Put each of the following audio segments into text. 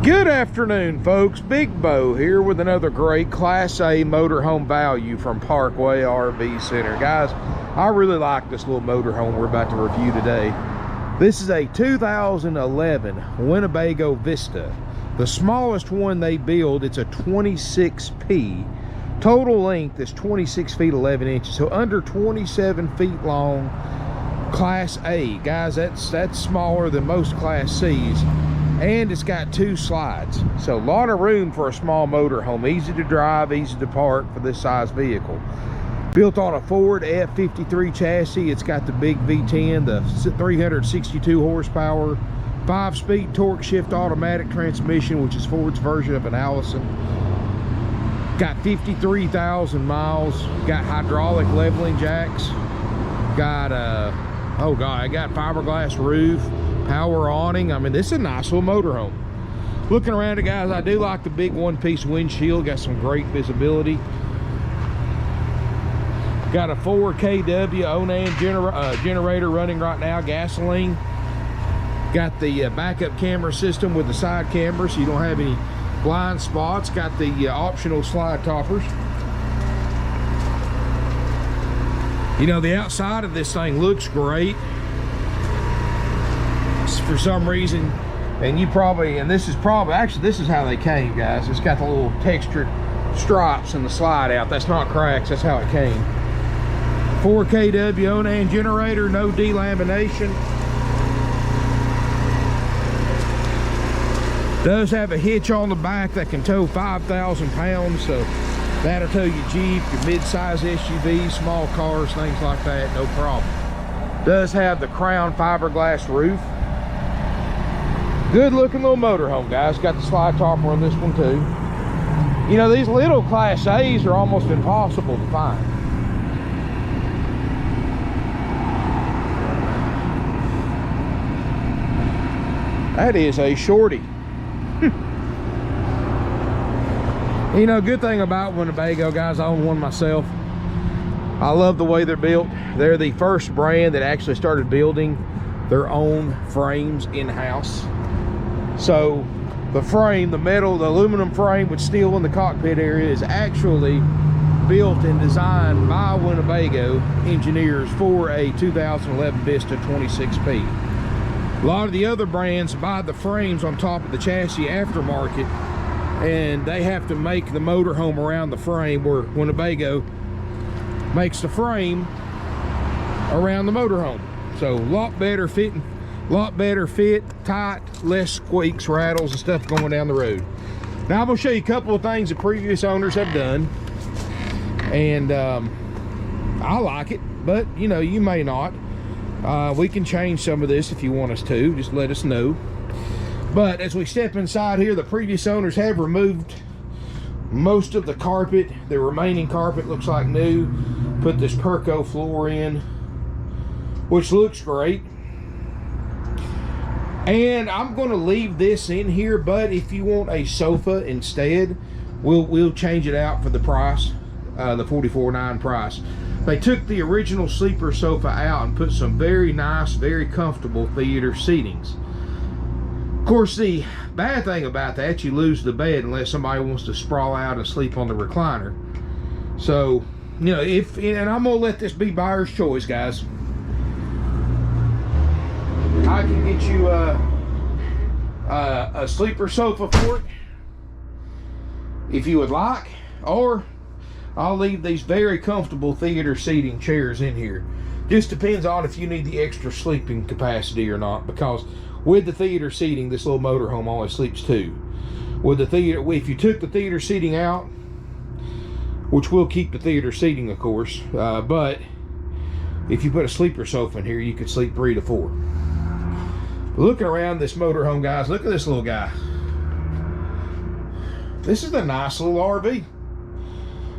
Good afternoon, folks. Big Bo here with another great Class A motorhome value from Parkway RV Center. Guys, I really like this little motorhome we're about to review today. This is a 2011 Winnebago Vista. The smallest one they build, it's a 26P. Total length is 26 feet 11 inches, so under 27 feet long. Class A. Guys, that's smaller than most Class C's. And it's got 2 slides, so a lot of room for a small motorhome. Easy to drive, easy to park for this size vehicle. Built on a Ford F53 chassis. It's got the big V10, the 362 horsepower, 5-speed torque shift automatic transmission, which is Ford's version of an Allison. Got 53,000 miles. Got hydraulic leveling jacks. Got oh god, I got fiberglass roof. Power awning. I mean, this is a nice little motorhome. Looking around it, guys, I do like the big one-piece windshield. Got some great visibility. Got a 4 kW Onan generator running right now, gasoline. Got the backup camera system with the side camera, so you don't have any blind spots. Got the optional slide toppers. You know, the outside of this thing looks great. For some reason, and this is how they came, guys. It's got the little textured stripes in the slide out. That's not cracks, that's how it came. 4 kW Onan generator, no delamination. Does have a hitch on the back that can tow 5,000 pounds, so that'll tow your Jeep, your mid-size SUV, small cars, things like that, no problem. Does have the crown fiberglass roof. Good looking little motorhome, guys. Got the slide topper on this one too. You know, these little Class A's are almost impossible to find. That is a shorty. You know, good thing about Winnebago, guys, I own one myself. I love the way they're built. They're the first brand that actually started building their own frames in-house. So the frame, the metal, the aluminum frame with steel in the cockpit area is actually built and designed by Winnebago engineers for a 2011 Vista 26P. A lot of the other brands buy the frames on top of the chassis aftermarket, and they have to make the motorhome around the frame, where Winnebago makes the frame around the motorhome. So a lot better fitting. Lot better fit, tight, less squeaks, rattles, and stuff going down the road. Now I'm gonna show you a couple of things that previous owners have done, and I like it, but you know, you may not. We can change some of this if you want us to. Just let us know. But as we step inside here, the previous owners have removed most of the carpet. The remaining carpet looks like new. Put this Perco floor in, which looks great. And I'm going to leave this in here, but if you want a sofa instead, we'll change it out for the price, the $44,900 price. They took the original sleeper sofa out and put some very nice, very comfortable theater seatings. Of course, the bad thing about that, you lose the bed unless somebody wants to sprawl out and sleep on the recliner. So, you know, and I'm going to let this be buyer's choice, guys. I can get you a sleeper sofa for it if you would like, or I'll leave these very comfortable theater seating chairs in here. Just depends on if you need the extra sleeping capacity or not, because with the theater seating, this little motorhome only sleeps 2. With the theater, if you took the theater seating out, which will keep the theater seating, of course, but if you put a sleeper sofa in here, you could sleep 3 to 4. Looking around this motorhome, guys, look at this little guy. This is a nice little RV.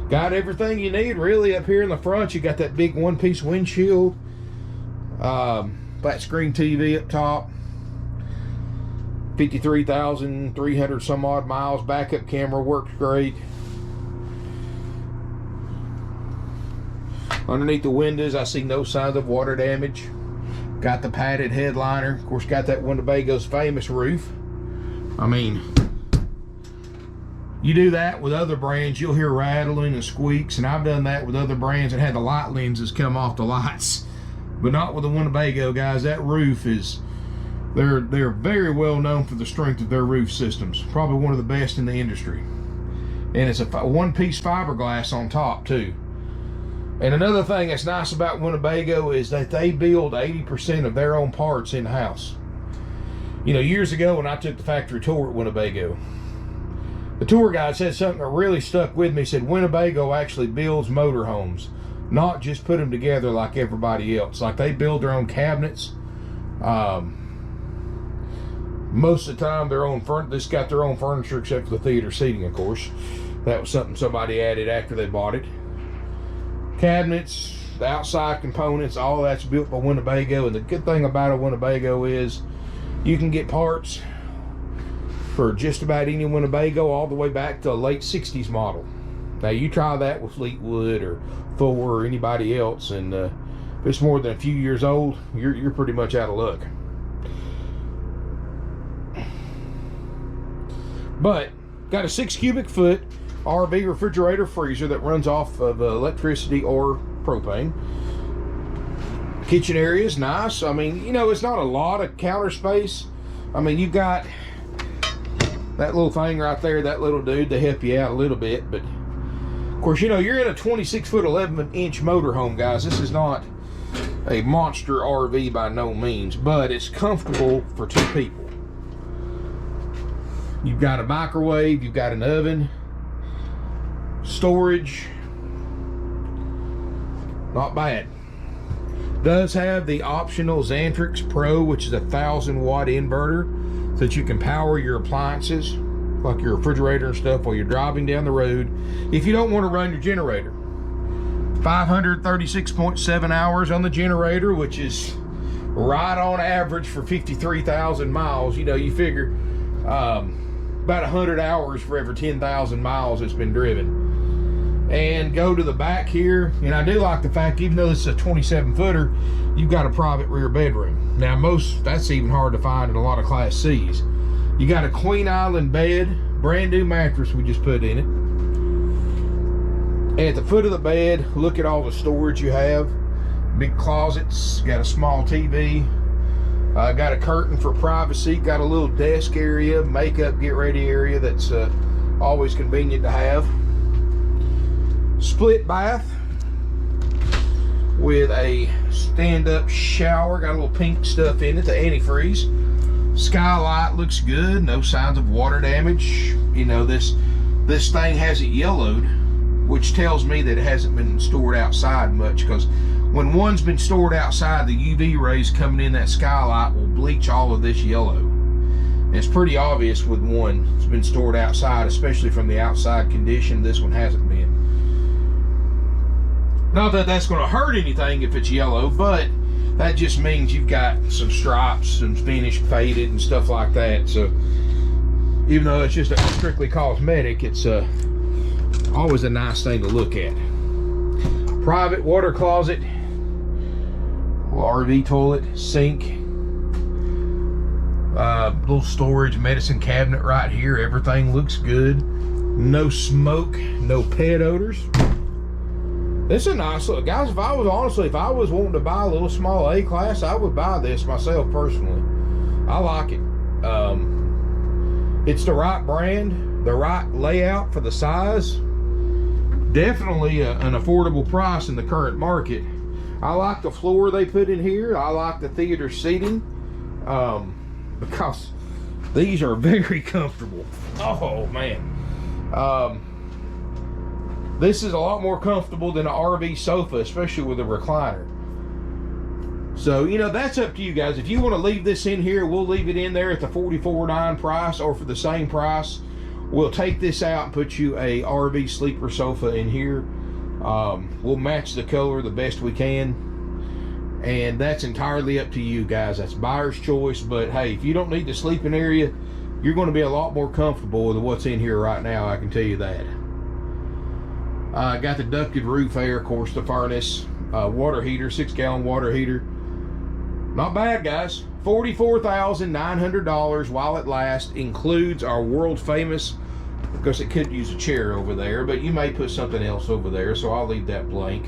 Got everything you need, really. Up here in the front, you got that big one-piece windshield. Flat screen TV up top. 53,300 some odd miles. Backup camera works great. Underneath the windows, I see no signs of water damage. Got the padded headliner. Of course, got that Winnebago's famous roof. I mean, You do that with other brands, you'll hear rattling and squeaks, and I've done that with other brands and had the light lenses come off the lights, but not with the Winnebago, guys. That roof is, they're very well known for the strength of their roof systems. Probably one of the best in the industry. And it's a one-piece fiberglass on top too. And another thing that's nice about Winnebago is that they build 80% of their own parts in-house. You know, years ago when I took the factory tour at Winnebago, the tour guide said something that really stuck with me. He said Winnebago actually builds motorhomes, not just put them together like everybody else. Like, they build their own cabinets. Most of the time, this got their own furniture except for the theater seating, of course. That was something somebody added after they bought it. Cabinets, the outside components, all that's built by Winnebago. And the good thing about a Winnebago is you can get parts for just about any Winnebago all the way back to a late 60s model. Now, you try that with Fleetwood or Thor or anybody else, and if it's more than a few years old, you're pretty much out of luck. But got a 6 cubic foot RV refrigerator freezer that runs off of electricity or propane. Kitchen area is nice. I mean, you know, it's not a lot of counter space. I mean, you've got that little thing right there, that little dude, to help you out a little bit. But of course, you know, you're in a 26-foot 11-inch motorhome, guys. This is not a monster RV by no means, but it's comfortable for 2 people. You've got a microwave, you've got an oven, storage. Not bad. Does have the optional Xantrix Pro, which is a 1,000-watt inverter, so that you can power your appliances, like your refrigerator and stuff, while you're driving down the road, if you don't want to run your generator. 536.7 hours on the generator, which is right on average for 53,000 miles. You know, you figure about 100 hours for every 10,000 miles it's been driven. And go to the back here, and I do like the fact, even though this is a 27-footer, you've got a private rear bedroom. Now, that's even hard to find in a lot of Class C's. You got a Queen Island bed, brand new mattress we just put in it. At the foot of the bed, look at all the storage you have. Big closets, got a small TV, got a curtain for privacy, got a little desk area, makeup, get ready area that's always convenient to have. Split bath with a stand-up shower, got a little pink stuff in it, the antifreeze. Skylight looks good, no signs of water damage. You know, this thing hasn't yellowed, which tells me that it hasn't been stored outside much, because when one's been stored outside, the UV rays coming in that skylight will bleach all of this yellow. And it's pretty obvious with one that's been stored outside, especially from the outside condition. This one hasn't been. Not that that's going to hurt anything if it's yellow, but that just means you've got some stripes, some finish faded and stuff like that. So even though it's just a strictly cosmetic, it's always a nice thing to look at. Private water closet, RV toilet, sink, little storage medicine cabinet right here. Everything looks good. No smoke, no pet odors. This is a nice look, guys. If I was wanting to buy a little small A-class, I would buy this myself personally. I like it. It's the right brand, the right layout for the size. Definitely an affordable price in the current market. I like the floor they put in here. I like the theater seating, because these are very comfortable. Oh man. This is a lot more comfortable than an RV sofa, especially with a recliner. So, you know, that's up to you guys. If you want to leave this in here, we'll leave it in there at the $44.9 price, or for the same price, we'll take this out and put you a RV sleeper sofa in here. We'll match the color the best we can. And that's entirely up to you guys. That's buyer's choice. But hey, if you don't need the sleeping area, you're going to be a lot more comfortable with what's in here right now, I can tell you that. Got the ducted roof air, of course, the furnace, water heater, 6-gallon water heater. Not bad, guys. $44,900 while it lasts. Includes our world famous because it could use a chair over there, but you may put something else over there, so I'll leave that blank.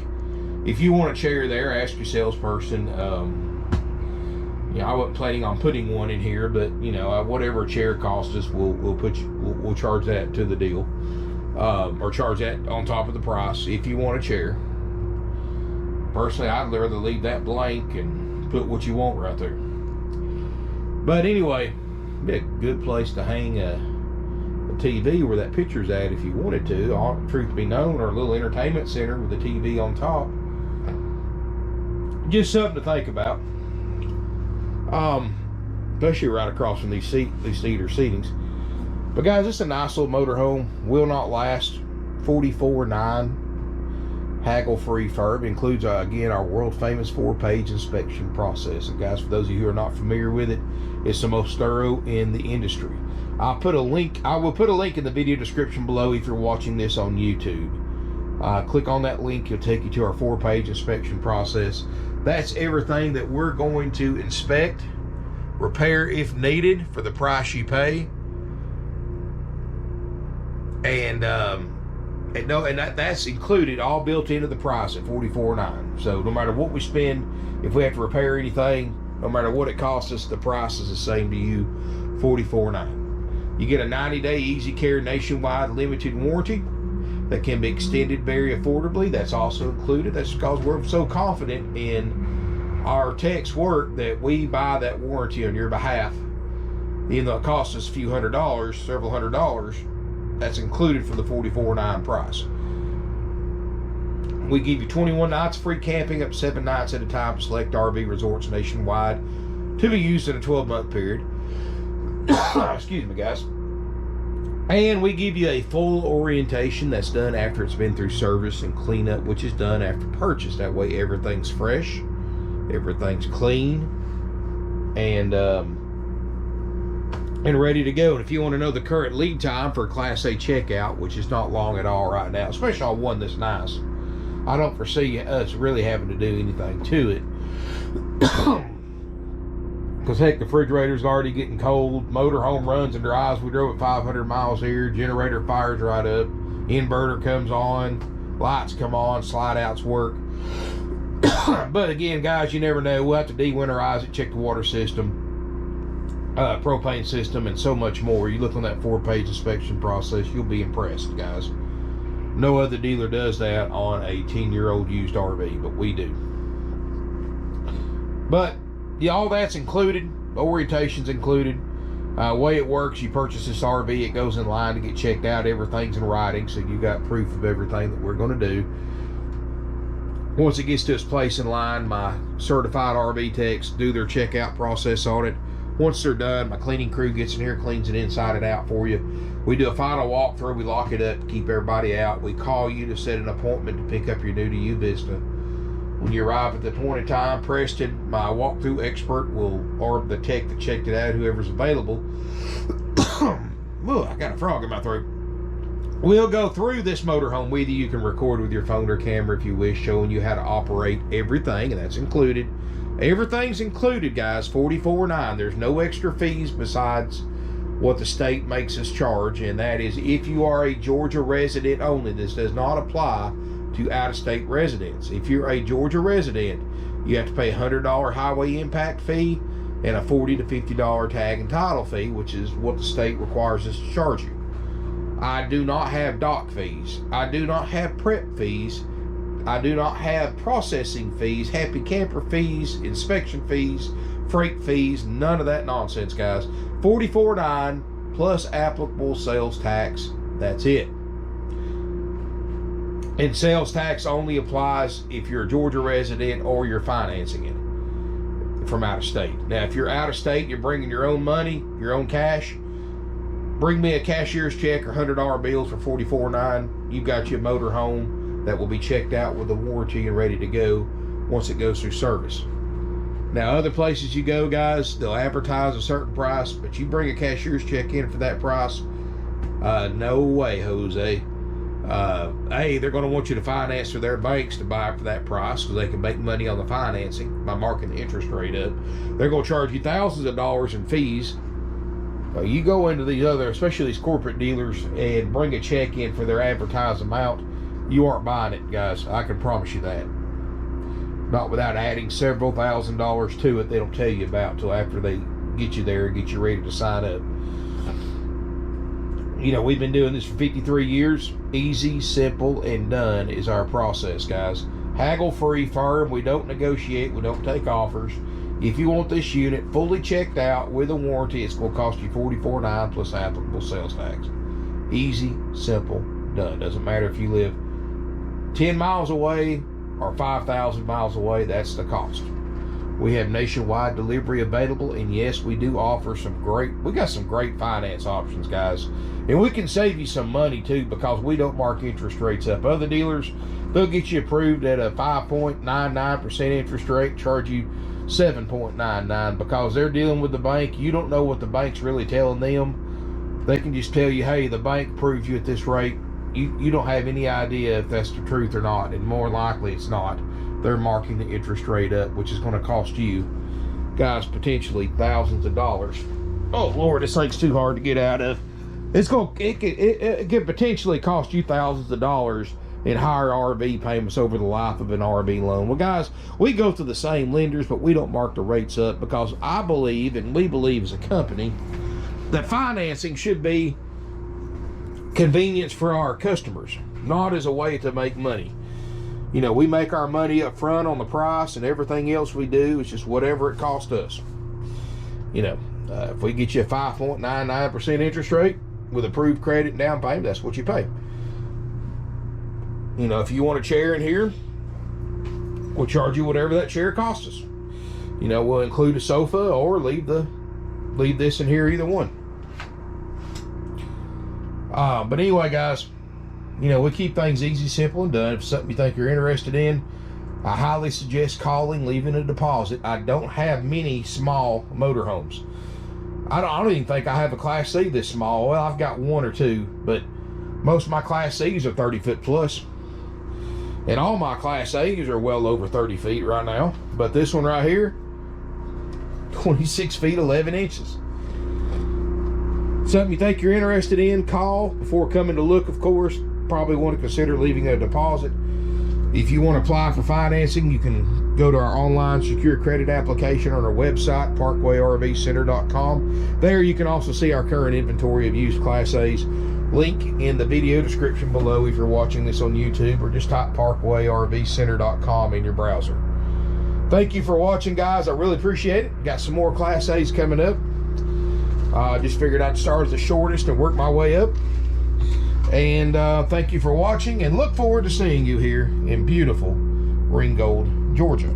If you want a chair there, ask your salesperson. I wasn't planning on putting one in here, but whatever a chair costs us, we'll charge that to the deal, or charge that on top of the price if you want a chair. Personally, I'd rather leave that blank and put what you want right there. But anyway, be a good place to hang a TV where that picture's at if you wanted to. Truth be known, or a little entertainment center with a TV on top. Just something to think about. Especially right across from these theater seatings. But guys, it's a nice little motorhome. Will not last. $44,900. Haggle-free Ferb. Includes again our world famous 4-page inspection process. And guys, for those of you who are not familiar with it, it's the most thorough in the industry. I will put a link in the video description below if you're watching this on YouTube. Click on that link, it'll take you to our 4-page inspection process. That's everything that we're going to inspect, repair if needed for the price you pay. And that's included, all built into the price at $44,900. So no matter what we spend, if we have to repair anything, no matter what it costs us, the price is the same to you, $44,900. You get a 90-day easy care nationwide limited warranty that can be extended very affordably. That's also included. That's because we're so confident in our tech's work that we buy that warranty on your behalf. Even though it costs us a few $100s, several $100s, that's included for the $44,900 price. We give you 21 nights free camping, up to 7 nights at a time, to select RV resorts nationwide, to be used in a 12-month period. Excuse me, guys. And we give you a full orientation that's done after it's been through service and cleanup, which is done after purchase. That way everything's fresh, everything's clean, and ready to go. And if you want to know the current lead time for a Class A checkout, which is not long at all right now, especially on one that's nice, I don't foresee us really having to do anything to it. Because heck, the refrigerator's already getting cold, motorhome runs and drives. We drove at 500 miles here, generator fires right up, inverter comes on, lights come on, slide outs work. But again, guys, you never know. We'll have to de-winterize it, check the water system, propane system, and so much more. You look on that 4-page inspection process, you'll be impressed, guys. No other dealer does that on a 10-year-old used RV, but we do. But yeah, all that's included. Orientation's included. Way it works, you purchase this RV, it goes in line to get checked out. Everything's in writing, so you got proof of everything that we're going to do. Once it gets to its place in line, my certified RV techs do their checkout process on it. Once they're done, my cleaning crew gets in here, cleans it inside and out for you. We do a final walkthrough. We lock it up to keep everybody out. We call you to set an appointment to pick up your new to you Vista. When you arrive at the appointed time, Preston, my walkthrough expert, or the tech that checked it out, whoever's available. Whoa, I got a frog in my throat. We'll go through this motorhome with you. You can record with your phone or camera if you wish, showing you how to operate everything, and that's included. Everything's included, guys. $44,900. There's no extra fees besides what the state makes us charge, and that is if you are a Georgia resident only. This does not apply to out-of-state residents. If you're a Georgia resident, you have to pay a $100 highway impact fee and a $40 to $50 tag and title fee, which is what the state requires us to charge you. I do not have dock fees. I do not have prep fees. I do not have processing fees, happy camper fees, inspection fees, freight fees, none of that nonsense, guys. $44,900 plus applicable sales tax. That's it. And sales tax only applies if you're a Georgia resident or you're financing it from out of state. Now, if you're out of state, you're bringing your own money, your own cash, bring me a cashier's check or $100 bills for $44,900. You've got your motor home that will be checked out with a warranty and ready to go once it goes through service. Now, other places you go, guys, they'll advertise a certain price, but you bring a cashier's check in for that price, no way, Jose. They're going to want you to finance through their banks to buy for that price because they can make money on the financing by marking the interest rate up. They're going to charge you thousands of dollars in fees You go into these other, especially these corporate dealers, and bring a check in for their advertised amount, you aren't buying it, guys. I can promise you that. Not without adding several $1,000s to it they don't tell you about till after they get you there and get you ready to sign up. You know, we've been doing this for 53 years. Easy, simple, and done is our process, guys. Haggle-free firm. We don't negotiate. We don't take offers. If you want this unit fully checked out with a warranty, it's going to cost you $44,900 plus applicable sales tax. Easy, simple, done. Doesn't matter if you live 10 miles away or 5,000 miles away, that's the cost. We have nationwide delivery available, and yes, we do offer we got some great finance options, guys. And we can save you some money too, because we don't mark interest rates up. Other dealers, they'll get you approved at a 5.99% interest rate, charge you 7.99 because they're dealing with the bank. You don't know what the bank's really telling them. They can just tell you, hey, the bank approves you at this rate. You don't have any idea if that's the truth or not, and more likely it's not. They're marking the interest rate up, which is going to cost you, guys, potentially thousands of dollars. Oh Lord, this thing's too hard to get out of. It could potentially cost you thousands of dollars in higher RV payments over the life of an RV loan. Well, guys, we go to the same lenders, but we don't mark the rates up because I believe, and we believe as a company, that financing should be convenience for our customers, not as a way to make money. You know, we make our money up front on the price, and everything else we do is just whatever it costs us. You know, if we get you a 5.99% interest rate with approved credit and down payment, that's what you pay. You know, if you want a chair in here, we'll charge you whatever that chair costs us. You know, we'll include a sofa or leave this in here, either one. But anyway, guys, you know, we keep things easy, simple, and done. If it's something you think you're interested in, I highly suggest calling, leaving a deposit. I don't have many small motorhomes. I don't even think I have a Class C this small. Well, I've got one or two, but most of my Class C's are 30 foot plus. And all my Class A's are well over 30 feet right now. But this one right here, 26 feet, 11 inches. Something you think you're interested in, call. Before coming to look, of course, probably want to consider leaving a deposit. If you want to apply for financing, you can go to our online secure credit application on our website, parkwayrvcenter.com. There you can also see our current inventory of used Class A's. Link in the video description below if you're watching this on YouTube, or just type parkwayrvcenter.com in your browser. Thank you for watching, guys. I really appreciate it. Got some more Class A's coming up. Just figured I'd start as the shortest and work my way up. And thank you for watching, and look forward to seeing you here in beautiful Ringgold, Georgia.